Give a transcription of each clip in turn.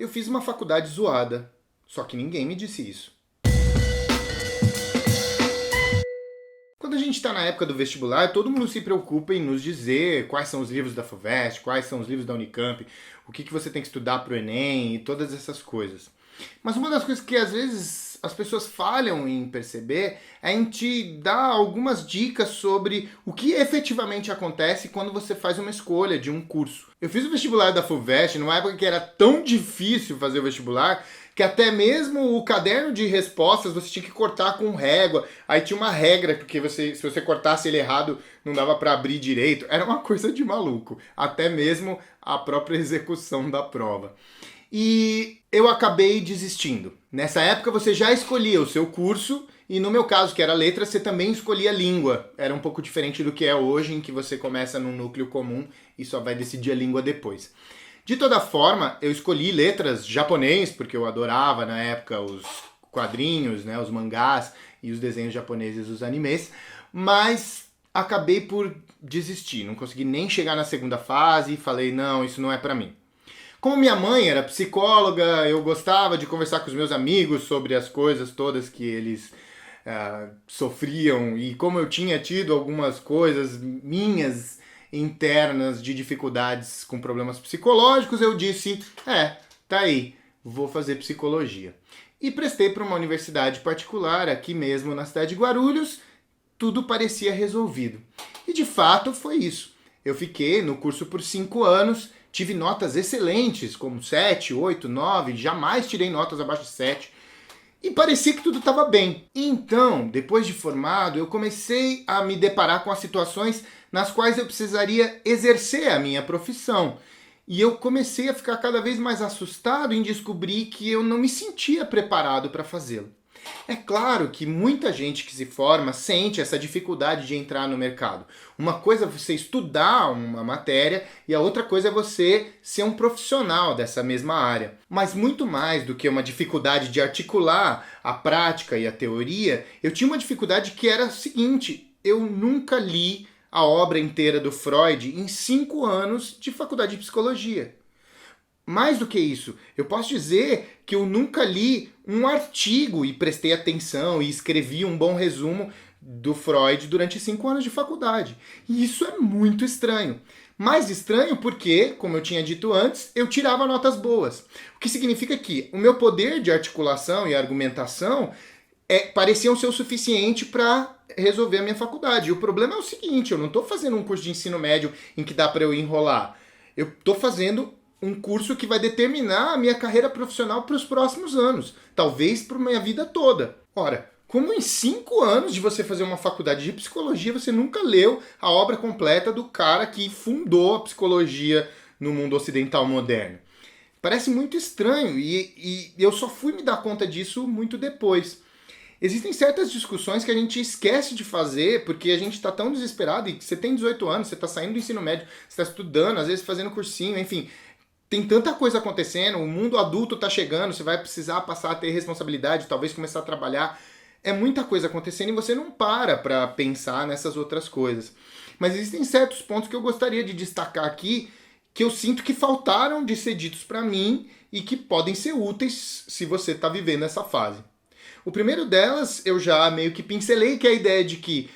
Eu fiz uma faculdade zoada, só que ninguém me disse isso. Quando a gente está na época do vestibular, todo mundo se preocupa em nos dizer quais são os livros da FUVEST, quais são os livros da Unicamp, o que você tem que estudar para o Enem e todas essas coisas. Mas uma das coisas que às vezes as pessoas falham em perceber é em te dar algumas dicas sobre o que efetivamente acontece quando você faz uma escolha de um curso. Eu fiz o vestibular da FUVEST numa época que era tão difícil fazer o vestibular que até mesmo o caderno de respostas você tinha que cortar com régua. Aí tinha uma regra, porque se você cortasse ele errado, não dava para abrir direito. Era uma coisa de maluco. Até mesmo a própria execução da prova. E eu acabei desistindo. Nessa época você já escolhia o seu curso, e no meu caso, que era letras, você também escolhia língua. Era um pouco diferente do que é hoje, em que você começa num núcleo comum e só vai decidir a língua depois. De toda forma, eu escolhi letras japonês, porque eu adorava na época os quadrinhos, né, os mangás e os desenhos japoneses, os animes, mas acabei por desistir, não consegui nem chegar na segunda fase e falei, não, isso não é pra mim. Como minha mãe era psicóloga, eu gostava de conversar com os meus amigos sobre as coisas todas que eles sofriam, e como eu tinha tido algumas coisas minhas internas de dificuldades com problemas psicológicos, eu disse, tá aí, vou fazer psicologia. E prestei para uma universidade particular, aqui mesmo na cidade de Guarulhos, tudo parecia resolvido. E de fato foi isso. Eu fiquei no curso por 5 anos, tive notas excelentes, como 7, 8, 9, jamais tirei notas abaixo de 7, e parecia que tudo estava bem. Então, depois de formado, eu comecei a me deparar com as situações nas quais eu precisaria exercer a minha profissão. E eu comecei a ficar cada vez mais assustado em descobrir que eu não me sentia preparado para fazê-lo. É claro que muita gente que se forma sente essa dificuldade de entrar no mercado. Uma coisa é você estudar uma matéria e a outra coisa é você ser um profissional dessa mesma área. Mas muito mais do que uma dificuldade de articular a prática e a teoria, eu tinha uma dificuldade que era a seguinte: eu nunca li a obra inteira do Freud em 5 anos de faculdade de psicologia. Mais do que isso, eu posso dizer que eu nunca li um artigo e prestei atenção e escrevi um bom resumo do Freud durante 5 anos de faculdade. E isso é muito estranho. Mais estranho porque, como eu tinha dito antes, eu tirava notas boas. O que significa que o meu poder de articulação e argumentação pareciam ser o suficiente para resolver a minha faculdade. E o problema é o seguinte, eu não estou fazendo um curso de ensino médio em que dá para eu enrolar. Eu estou fazendo um curso que vai determinar a minha carreira profissional para os próximos anos. Talvez para a minha vida toda. Ora, como em 5 anos de você fazer uma faculdade de psicologia, você nunca leu a obra completa do cara que fundou a psicologia no mundo ocidental moderno? Parece muito estranho e eu só fui me dar conta disso muito depois. Existem certas discussões que a gente esquece de fazer porque a gente está tão desesperado, e você tem 18 anos, você está saindo do ensino médio, você está estudando, às vezes fazendo cursinho, enfim. Tem tanta coisa acontecendo, o mundo adulto está chegando, você vai precisar passar a ter responsabilidade, talvez começar a trabalhar. É muita coisa acontecendo e você não para pensar nessas outras coisas. Mas existem certos pontos que eu gostaria de destacar aqui, que eu sinto que faltaram de ser ditos para mim e que podem ser úteis se você está vivendo essa fase. O primeiro delas eu já meio que pincelei, que é a ideia de que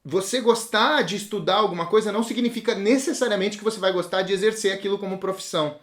você gostar de estudar alguma coisa não significa necessariamente que você vai gostar de exercer aquilo como profissão.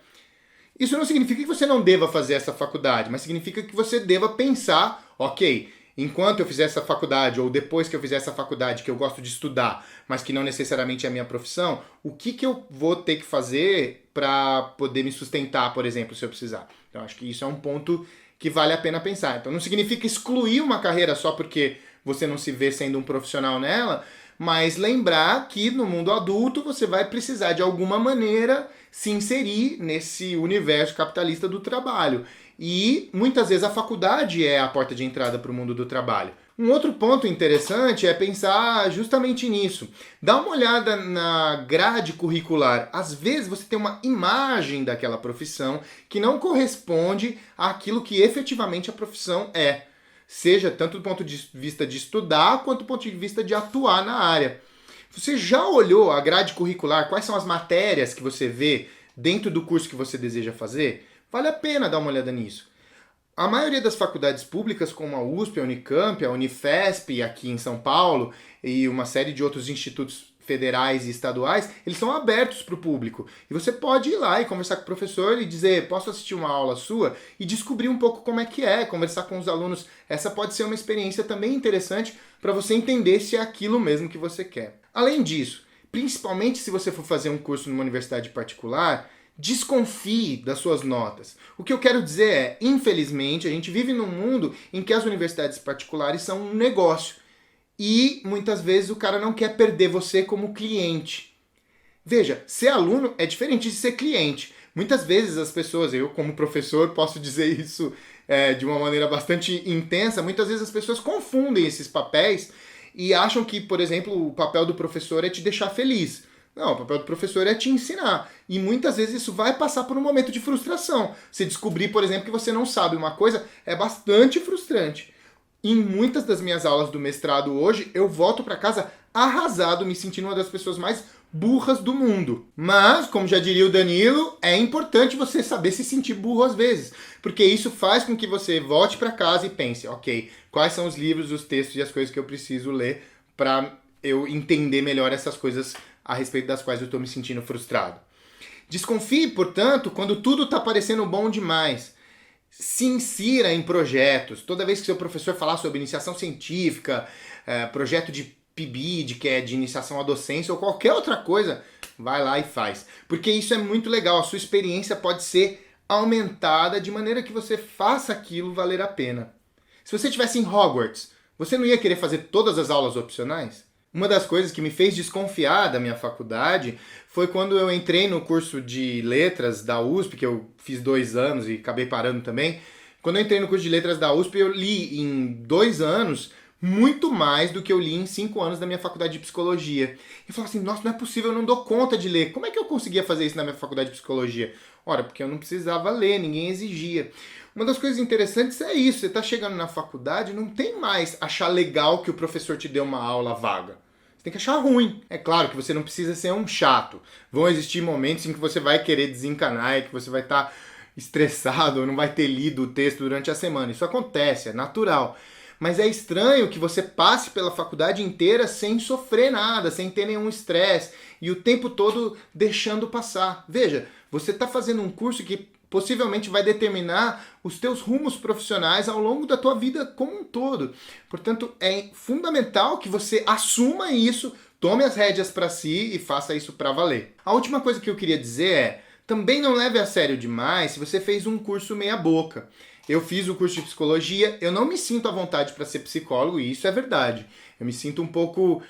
Isso não significa que você não deva fazer essa faculdade, mas significa que você deva pensar, ok, enquanto eu fizer essa faculdade, ou depois que eu fizer essa faculdade que eu gosto de estudar, mas que não necessariamente é a minha profissão, o que eu vou ter que fazer para poder me sustentar, por exemplo, se eu precisar. Então, acho que isso é um ponto que vale a pena pensar. Então, não significa excluir uma carreira só porque você não se vê sendo um profissional nela, mas lembrar que no mundo adulto você vai precisar de alguma maneira se inserir nesse universo capitalista do trabalho. E muitas vezes a faculdade é a porta de entrada para o mundo do trabalho. Um outro ponto interessante é pensar justamente nisso. Dá uma olhada na grade curricular. Às vezes você tem uma imagem daquela profissão que não corresponde àquilo que efetivamente a profissão é. Seja tanto do ponto de vista de estudar, quanto do ponto de vista de atuar na área. Você já olhou a grade curricular? Quais são as matérias que você vê dentro do curso que você deseja fazer? vale a pena dar uma olhada nisso. A maioria das faculdades públicas, como a USP, a Unicamp, a Unifesp, aqui em São Paulo, e uma série de outros institutos federais e estaduais, eles são abertos para o público. E você pode ir lá e conversar com o professor e dizer, posso assistir uma aula sua? E descobrir um pouco como é que é, conversar com os alunos. Essa pode ser uma experiência também interessante para você entender se é aquilo mesmo que você quer. Além disso, principalmente se você for fazer um curso numa universidade particular, desconfie das suas notas. O que eu quero dizer é, infelizmente, a gente vive num mundo em que as universidades particulares são um negócio. E muitas vezes o cara não quer perder você como cliente. Veja, ser aluno é diferente de ser cliente. Muitas vezes as pessoas, eu como professor posso dizer isso de uma maneira bastante intensa, muitas vezes as pessoas confundem esses papéis e acham que, por exemplo, o papel do professor é te deixar feliz. Não, o papel do professor é te ensinar. E muitas vezes isso vai passar por um momento de frustração. Se descobrir, por exemplo, que você não sabe uma coisa, é bastante frustrante. Em muitas das minhas aulas do mestrado hoje, eu volto para casa arrasado, me sentindo uma das pessoas mais burras do mundo. Mas, como já diria o Danilo, é importante você saber se sentir burro às vezes, porque isso faz com que você volte para casa e pense, ok, quais são os livros, os textos e as coisas que eu preciso ler para eu entender melhor essas coisas a respeito das quais eu estou me sentindo frustrado. Desconfie, portanto, quando tudo está parecendo bom demais. Se insira em projetos. Toda vez que seu professor falar sobre iniciação científica, projeto de PIBID, que é de iniciação à docência, ou qualquer outra coisa, vai lá e faz. Porque isso é muito legal. A sua experiência pode ser aumentada de maneira que você faça aquilo valer a pena. Se você estivesse em Hogwarts, você não ia querer fazer todas as aulas opcionais? Uma das coisas que me fez desconfiar da minha faculdade foi quando eu entrei no curso de letras da USP, que eu fiz 2 anos e acabei parando também. Quando eu entrei no curso de letras da USP, eu li em 2 anos muito mais do que eu li em 5 anos da minha faculdade de psicologia. E eu falava assim, nossa, não é possível, eu não dou conta de ler. Como é que eu conseguia fazer isso na minha faculdade de psicologia? Ora, porque eu não precisava ler, ninguém exigia. Uma das coisas interessantes é isso, você está chegando na faculdade, não tem mais achar legal que o professor te deu uma aula vaga. Tem que achar ruim. É claro que você não precisa ser um chato. Vão existir momentos em que você vai querer desencanar e que você vai estar estressado ou não vai ter lido o texto durante a semana. Isso acontece, é natural. Mas é estranho que você passe pela faculdade inteira sem sofrer nada, sem ter nenhum estresse e o tempo todo deixando passar. Veja, você está fazendo um curso que possivelmente vai determinar os teus rumos profissionais ao longo da tua vida como um todo. Portanto, é fundamental que você assuma isso, tome as rédeas para si e faça isso para valer. A última coisa que eu queria dizer é, também não leve a sério demais se você fez um curso meia boca. Eu fiz o curso de psicologia, eu não me sinto à vontade para ser psicólogo e isso é verdade. Eu me sinto um pouco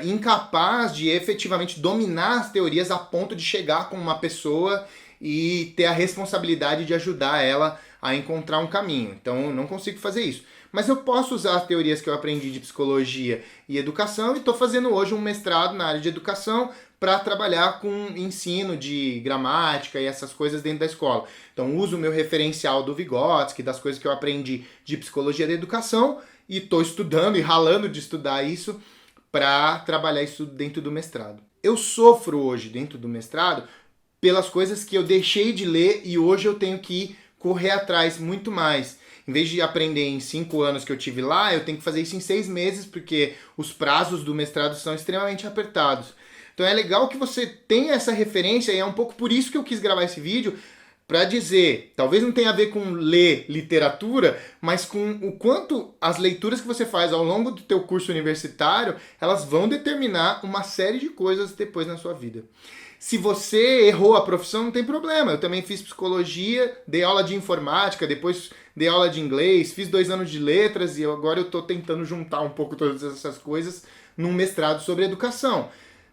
incapaz de efetivamente dominar as teorias a ponto de chegar com uma pessoa e ter a responsabilidade de ajudar ela a encontrar um caminho. Então, eu não consigo fazer isso. Mas eu posso usar as teorias que eu aprendi de psicologia e educação e estou fazendo hoje um mestrado na área de educação para trabalhar com ensino de gramática e essas coisas dentro da escola. Então, uso o meu referencial do Vygotsky, das coisas que eu aprendi de psicologia da educação e estou estudando e ralando de estudar isso para trabalhar isso dentro do mestrado. Eu sofro hoje dentro do mestrado pelas coisas que eu deixei de ler e hoje eu tenho que correr atrás muito mais. Em vez de aprender em 5 anos que eu tive lá, eu tenho que fazer isso em 6 meses, porque os prazos do mestrado são extremamente apertados. Então é legal que você tenha essa referência e é um pouco por isso que eu quis gravar esse vídeo, para dizer, talvez não tenha a ver com ler literatura, mas com o quanto as leituras que você faz ao longo do teu curso universitário, elas vão determinar uma série de coisas depois na sua vida. Se você errou a profissão, não tem problema. Eu também fiz psicologia, dei aula de informática, depois dei aula de inglês, fiz 2 anos de letras e agora eu estou tentando juntar um pouco todas essas coisas num mestrado sobre educação.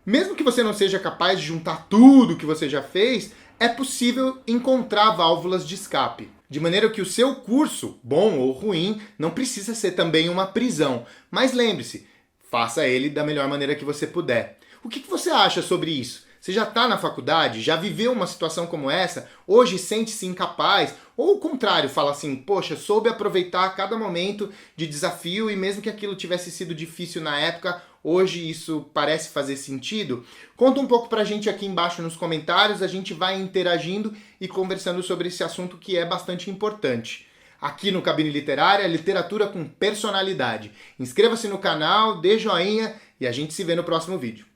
Mesmo que você não seja capaz de juntar tudo que você já fez, é possível encontrar válvulas de escape. De maneira que o seu curso, bom ou ruim, não precisa ser também uma prisão. Mas lembre-se, faça ele da melhor maneira que você puder. O que você acha sobre isso? Você já está na faculdade? Já viveu uma situação como essa? Hoje sente-se incapaz? Ou o contrário, fala assim, poxa, soube aproveitar cada momento de desafio e mesmo que aquilo tivesse sido difícil na época, Hoje isso parece fazer sentido? Conta um pouco pra gente aqui embaixo nos comentários, a gente vai interagindo e conversando sobre esse assunto que é bastante importante. Aqui no Cabine Literária, literatura com personalidade. Inscreva-se no canal, dê joinha e a gente se vê no próximo vídeo.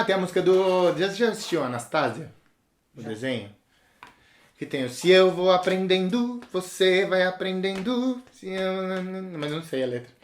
Tem a música do... Já assistiu Anastasia? O desenho? Que tem o se eu vou aprendendo, você vai aprendendo. Mas eu não sei a letra.